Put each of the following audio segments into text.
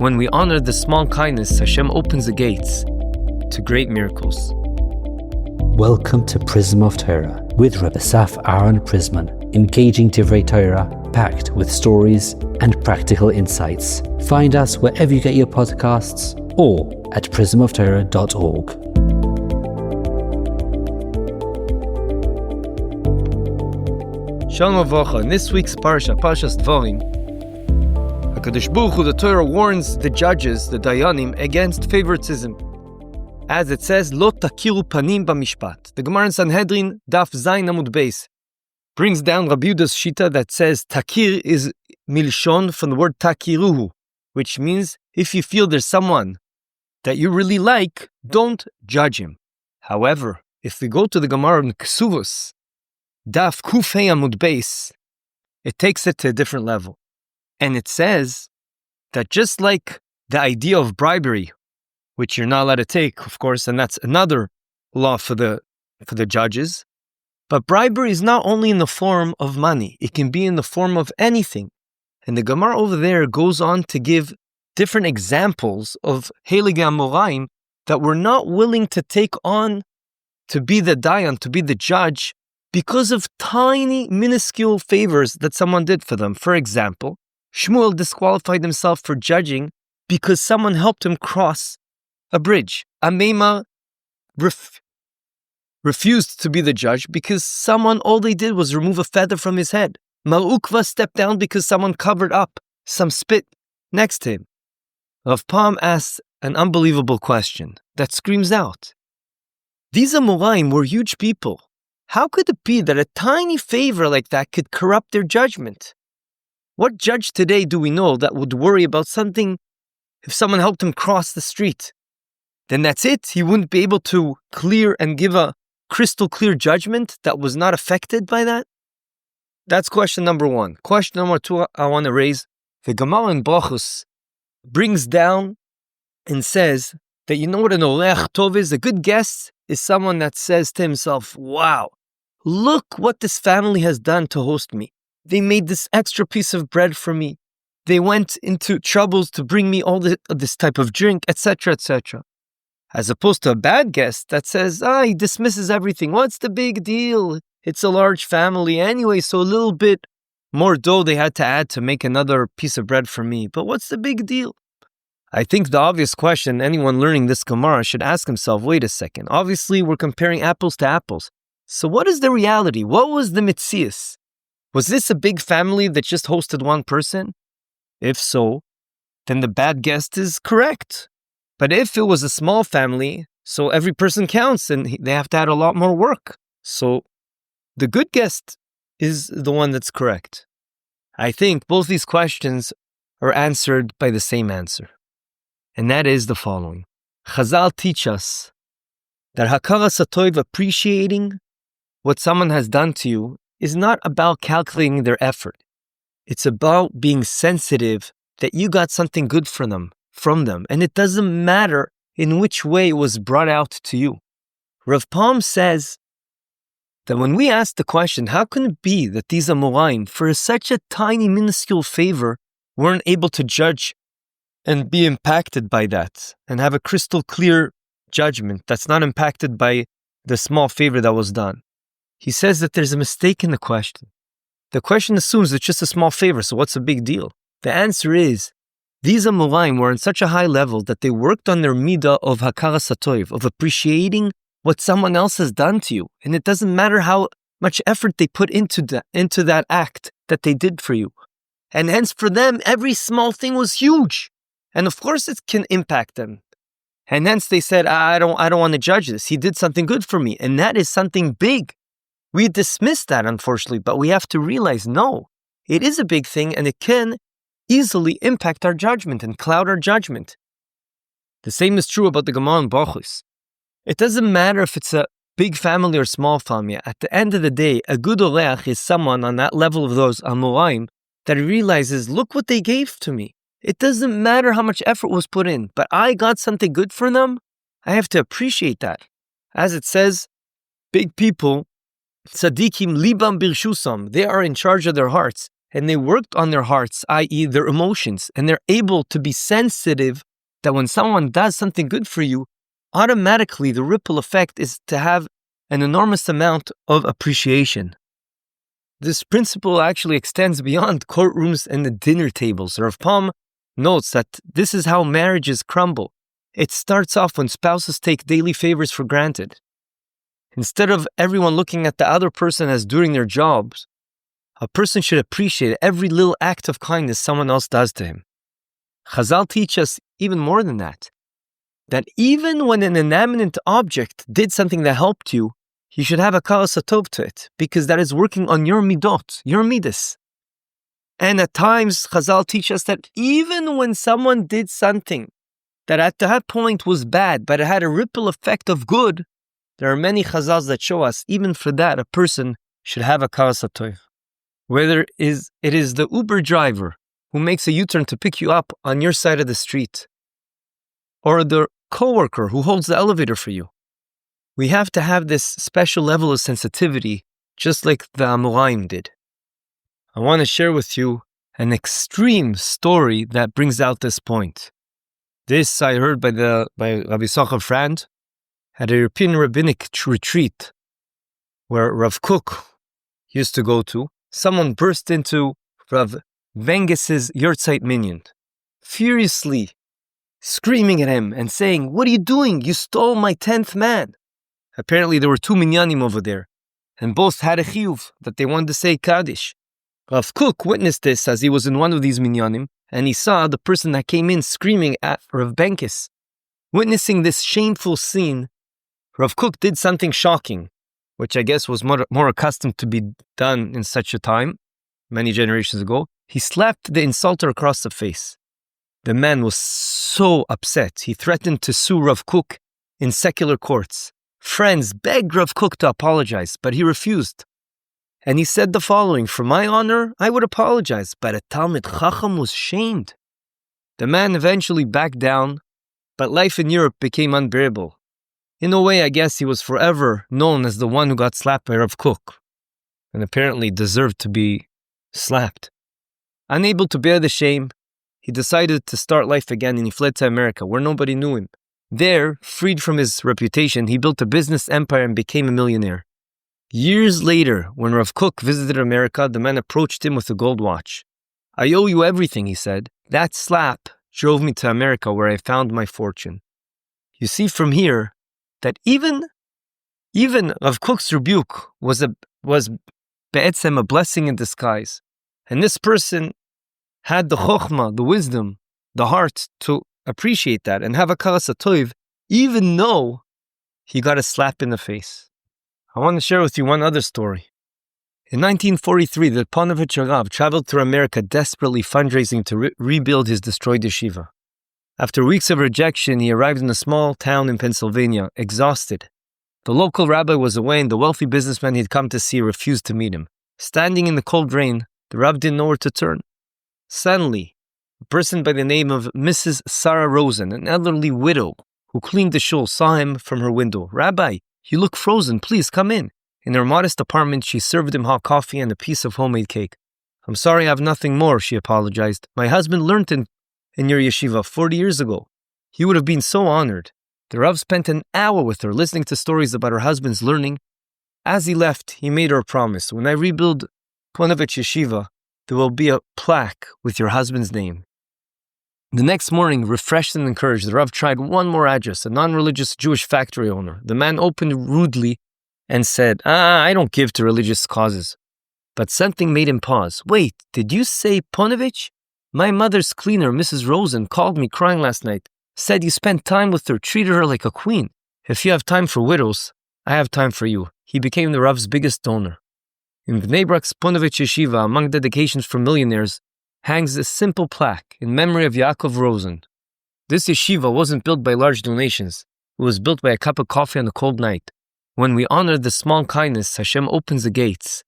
When we honor the small kindness, Hashem opens the gates to great miracles. Welcome to Prism of Torah with Rabbi Saf Aaron Prisman, engaging Divrei Torah, packed with stories and practical insights. Find us wherever you get your podcasts or at prismoftorah.org. Shalom Avocha. In this week's Parashas Devarim, HaKadosh Baruch Hu, the Torah warns the judges, the Dayanim, against favoritism. As it says, Lo takiru panim b'mishpat. The Gemara in Sanhedrin, Daf Zayin Amud Beis, brings down Rabbi Yehuda's shita that says takir is milshon from the word takiruhu, which means if you feel there's someone that you really like, don't judge him. However, if we go to the Gemara in Ksuvos, Daf Kuf Hey Amud Beis, it takes it to a different level. And it says that just like the idea of bribery, which you're not allowed to take, of course, and that's another law for the judges, but bribery is not only in the form of money, it can be in the form of anything. And the Gemara over there goes on to give different examples of Heilige Amoraim that were not willing to take on to be the Dayan, to be the judge, because of tiny, minuscule favors that someone did for them. For example, Shmuel disqualified himself for judging because someone helped him cross a bridge. Ameima refused to be the judge because all they did was remove a feather from his head. Malukva stepped down because someone covered up some spit next to him. Rav Pam asked an unbelievable question that screams out. These Amoraim were huge people. How could it be that a tiny favor like that could corrupt their judgment? What judge today do we know that would worry about something if someone helped him cross the street? Then that's it. He wouldn't be able to clear and give a crystal clear judgment that was not affected by that? That's question number one. Question number two I want to raise. The Gemara in Brachos brings down and says that you know what an Orech Tov is? A good guest is someone that says to himself, wow, look what this family has done to host me. They made this extra piece of bread for me. They went into troubles to bring me all this type of drink, etc., etc. As opposed to a bad guest that says, he dismisses everything. What's the big deal? It's a large family anyway, so a little bit more dough they had to add to make another piece of bread for me. But what's the big deal? I think the obvious question anyone learning this Gemara should ask himself, wait a second. Obviously, we're comparing apples to apples. So what is the reality? What was the mitzias? Was this a big family that just hosted one person? If so, then the bad guest is correct. But if it was a small family, so every person counts and they have to add a lot more work. So the good guest is the one that's correct. I think both these questions are answered by the same answer. And that is the following. Chazal teach us that hakaras hatov, appreciating what someone has done to you, is not about calculating their effort. It's about being sensitive that you got something good from them, and it doesn't matter in which way it was brought out to you. Rav Pam says that when we ask the question, how can it be that these Amoraim, for such a tiny, minuscule favor, weren't able to judge and be impacted by that, and have a crystal clear judgment that's not impacted by the small favor that was done? He says that there's a mistake in the question. The question assumes it's just a small favor, so what's the big deal? The answer is, these Amoraim were on such a high level that they worked on their midah of hakaras hatov, of appreciating what someone else has done to you. And it doesn't matter how much effort they put into that act that they did for you. And hence for them, every small thing was huge. And of course it can impact them. And hence they said, I don't want to judge this. He did something good for me. And that is something big. We dismiss that, unfortunately, but we have to realize, no, it is a big thing and it can easily impact our judgment and cloud our judgment. The same is true about the Gemara in Brachos. It doesn't matter if it's a big family or small family. At the end of the day, a good Oreach is someone on that level of those Amoraim that realizes, look what they gave to me. It doesn't matter how much effort was put in, but I got something good for them. I have to appreciate that. As it says, big people, tzadikim libam birshusam, they are in charge of their hearts. and they worked on their hearts, i.e. their emotions, and they're able to be sensitive that when someone does something good for you, automatically the ripple effect is to have an enormous amount of appreciation. This principle actually extends beyond courtrooms and the dinner tables. Rav Pam notes that this is how marriages crumble. It starts off when spouses take daily favors for granted. Instead of everyone looking at the other person as doing their jobs, a person should appreciate every little act of kindness someone else does to him. Chazal teach us even more than that even when an inanimate object did something that helped you, you should have a kalas hatov to it, because that is working on your midot, your midas. And at times, Chazal teach us that even when someone did something that at that point was bad, but it had a ripple effect of good, there are many Chazals that show us, even for that, a person should have a kalas hatov. Whether it is the Uber driver who makes a U-turn to pick you up on your side of the street, or the coworker who holds the elevator for you. We have to have this special level of sensitivity, just like the Amoraim did. I want to share with you an extreme story that brings out this point. This I heard by Rabbi Sacher Frand at a European rabbinic retreat where Rav Kook used to go to. Someone burst into Rav Venges's Yurtzeit minyan, furiously screaming at him and saying, "What are you doing? You stole my 10th man." Apparently there were 2 minyanim over there, and both had a chiyuv that they wanted to say Kaddish. Rav Kook witnessed this as he was in one of these minyanim, and he saw the person that came in screaming at Rav Benkes. Witnessing this shameful scene, Rav Kook did something shocking, which I guess was more accustomed to be done in such a time, many generations ago. He slapped the insulter across the face. The man was so upset, he threatened to sue Rav Kook in secular courts. Friends begged Rav Kook to apologize, but he refused. And he said the following: "For my honor, I would apologize, but a Talmid Chacham was shamed." The man eventually backed down, but life in Europe became unbearable. In a way, I guess he was forever known as the one who got slapped by Rav Kook, and apparently deserved to be slapped. Unable to bear the shame, he decided to start life again, and he fled to America, where nobody knew him. There, freed from his reputation, he built a business empire and became a millionaire. Years later, when Rav Kook visited America, the man approached him with a gold watch. "I owe you everything," he said. "That slap drove me to America, where I found my fortune." You see from here that even Rav Kook's rebuke was be'etzem a blessing in disguise. And this person had the chokhmah, the wisdom, the heart to appreciate that and have a kalas hatov, even though he got a slap in the face. I want to share with you one other story. In 1943, the Ponevezh Rav traveled through America desperately fundraising to rebuild his destroyed yeshiva. After weeks of rejection, he arrived in a small town in Pennsylvania, exhausted. The local rabbi was away, and the wealthy businessman he'd come to see refused to meet him. Standing in the cold rain, the Rav didn't know where to turn. Suddenly, a person by the name of Mrs. Sarah Rosen, an elderly widow who cleaned the shul, saw him from her window. "Rabbi, you look frozen. Please come in." In her modest apartment, she served him hot coffee and a piece of homemade cake. "I'm sorry I have nothing more," she apologized. "My husband learned in your yeshiva 40 years ago. He would have been so honored." The Rav spent an hour with her, listening to stories about her husband's learning. As he left, he made her a promise: "When I rebuild Ponevezh Yeshiva, there will be a plaque with your husband's name." The next morning, refreshed and encouraged, the Rav tried one more address, a non-religious Jewish factory owner. The man opened rudely and said, "I don't give to religious causes." But something made him pause. "Wait, did you say Ponevezh? My mother's cleaner, Mrs. Rosen, called me crying last night, said you spent time with her, treated her like a queen. If you have time for widows, I have time for you." He became the Rav's biggest donor. In Bnei Brak's Ponevezh Yeshiva, among dedications for millionaires, hangs a simple plaque in memory of Yaakov Rosen. This yeshiva wasn't built by large donations. It was built by a cup of coffee on a cold night. When we honor the small kindness, Hashem opens the gates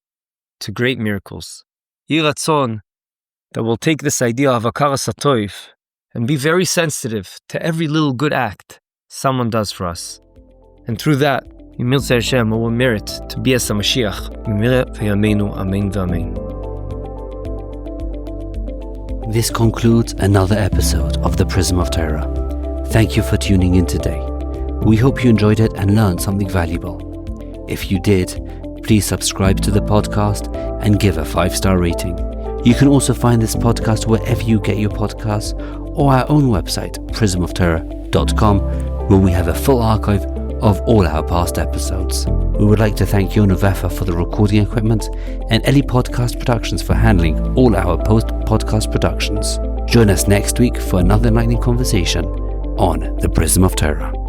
to great miracles. Yeh Ratzon that we'll take this idea of a kalas hatov and be very sensitive to every little good act someone does for us. And through that, Yimiltzeh Hashem will merit to be as a Mashiach. Amen v'amen. This concludes another episode of the Prism of Torah. Thank you for tuning in today. We hope you enjoyed it and learned something valuable. If you did, please subscribe to the podcast and give a 5-star rating. You can also find this podcast wherever you get your podcasts or our own website, prismoftorah.com, where we have a full archive of all our past episodes. We would like to thank Yona Vefa for the recording equipment and Ellie Podcast Productions for handling all our post-podcast productions. Join us next week for another enlightening conversation on the Prism of Torah.